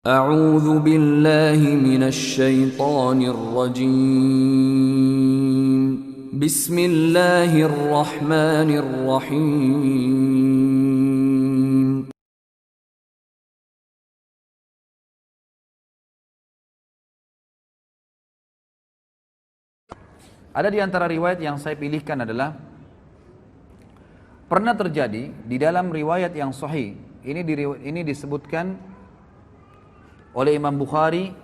أعوذ بالله من الشيطان الرجيم بسم الله الرحمن الرحيم Ada di antara riwayat yang saya pilihkan adalah pernah terjadi di dalam riwayat yang sahih. Ini disebutkan oleh Imam Bukhari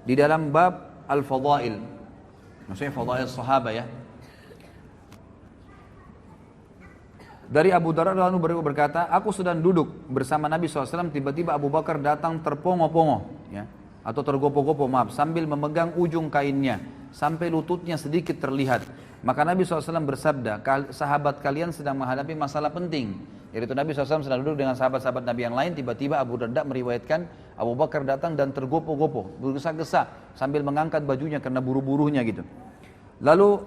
di dalam bab Al-Fadail. Maksudnya Fadail Sahabat ya. Dari Abu Darda lalu berkata, aku sedang duduk bersama Nabi SAW, tiba-tiba Abu Bakar datang terpongo-pongo ya, atau tergopo-gopo sambil memegang ujung kainnya sampai lututnya sedikit terlihat. Maka Nabi SAW bersabda, sahabat kalian sedang menghadapi masalah penting. Yaitu Nabi SAW sedang duduk dengan sahabat-sahabat Nabi yang lain, tiba-tiba Abu Darda meriwayatkan Abu Bakar datang dan tergopo-gopo, bergesa-gesa sambil mengangkat bajunya karena buru-burunya gitu. Lalu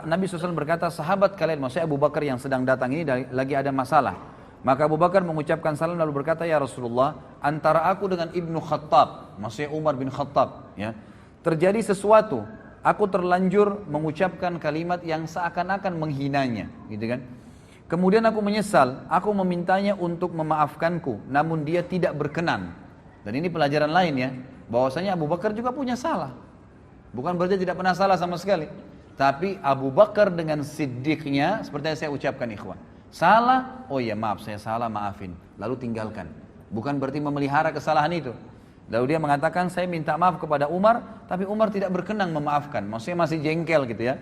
Nabi SAW berkata, sahabat kalian, maksudnya Abu Bakar yang sedang datang ini lagi ada masalah. Maka Abu Bakar mengucapkan salam lalu berkata, ya Rasulullah, antara aku dengan Ibnu Khattab, maksudnya Umar bin Khattab, ya, terjadi sesuatu. Aku terlanjur mengucapkan kalimat yang seakan-akan menghinanya, gitu kan. Kemudian aku menyesal, aku memintanya untuk memaafkanku, namun dia tidak berkenan. Dan ini pelajaran lain ya, bahwasanya Abu Bakar juga punya salah. Bukan berarti tidak pernah salah sama sekali. Tapi Abu Bakar dengan siddiqnya, seperti yang saya ucapkan ikhwan. Salah, oh iya maaf saya salah, maafin. Lalu tinggalkan. Bukan berarti memelihara kesalahan itu. Lalu dia mengatakan, saya minta maaf kepada Umar, tapi Umar tidak berkenan memaafkan. Maksudnya masih jengkel gitu ya.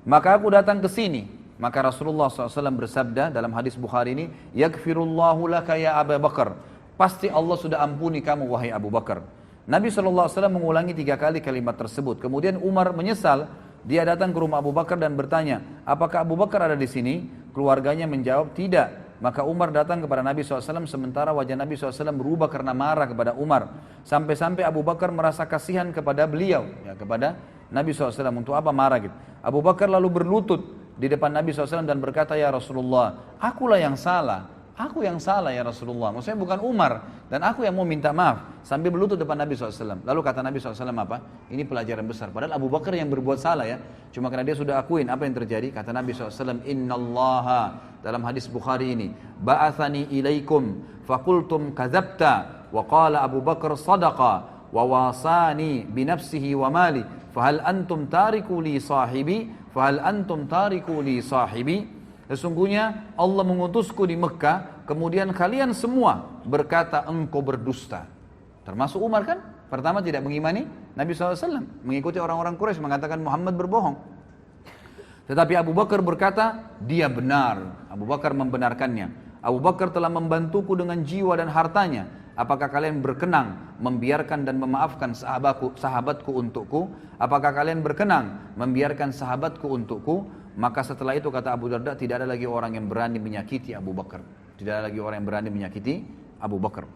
Maka aku datang ke sini. Maka Rasulullah SAW bersabda dalam hadis Bukhari ini, Yaghfirullahu laka ya Abu Bakar. Pasti Allah sudah ampuni kamu wahai Abu Bakar. Nabi SAW mengulangi 3 kali kalimat tersebut. Kemudian Umar menyesal, dia datang ke rumah Abu Bakar dan bertanya, apakah Abu Bakar ada di sini? Keluarganya menjawab, tidak. Maka Umar datang kepada Nabi SAW, sementara wajah Nabi SAW berubah karena marah kepada Umar. Sampai-sampai Abu Bakar merasa kasihan kepada beliau, ya, kepada Nabi SAW. Untuk apa marah gitu? Abu Bakar lalu berlutut di depan Nabi SAW dan berkata, ya Rasulullah, akulah yang salah. Aku yang salah ya Rasulullah. Maksudnya bukan Umar. Dan aku yang mau minta maaf. Sambil berlutut depan Nabi SAW. Lalu kata Nabi SAW apa? Ini pelajaran besar. Padahal Abu Bakar yang berbuat salah ya. Cuma karena dia sudah akuin apa yang terjadi. Kata Nabi SAW, Innallaha, dalam hadis Bukhari ini, Ba'athani ilaikum fakultum kadzabta wa qala Abu Bakar sadaqa wa wasani binafsihi wa mali fahal antum tariku li sahibi fahal antum tariku li sahibi. Sesungguhnya Allah mengutusku di Mekah, kemudian kalian semua berkata engkau berdusta. Termasuk Umar kan? Pertama tidak mengimani Nabi SAW, mengikuti orang-orang Quraisy mengatakan Muhammad berbohong. Tetapi Abu Bakar berkata, dia benar. Abu Bakar membenarkannya. Abu Bakar telah membantuku dengan jiwa dan hartanya. Apakah kalian berkenan membiarkan dan memaafkan sahabatku untukku? Apakah kalian berkenan membiarkan sahabatku untukku? Maka setelah itu kata Abu Darda, tidak ada lagi orang yang berani menyakiti Abu Bakar. Tidak ada lagi orang yang berani menyakiti Abu Bakar.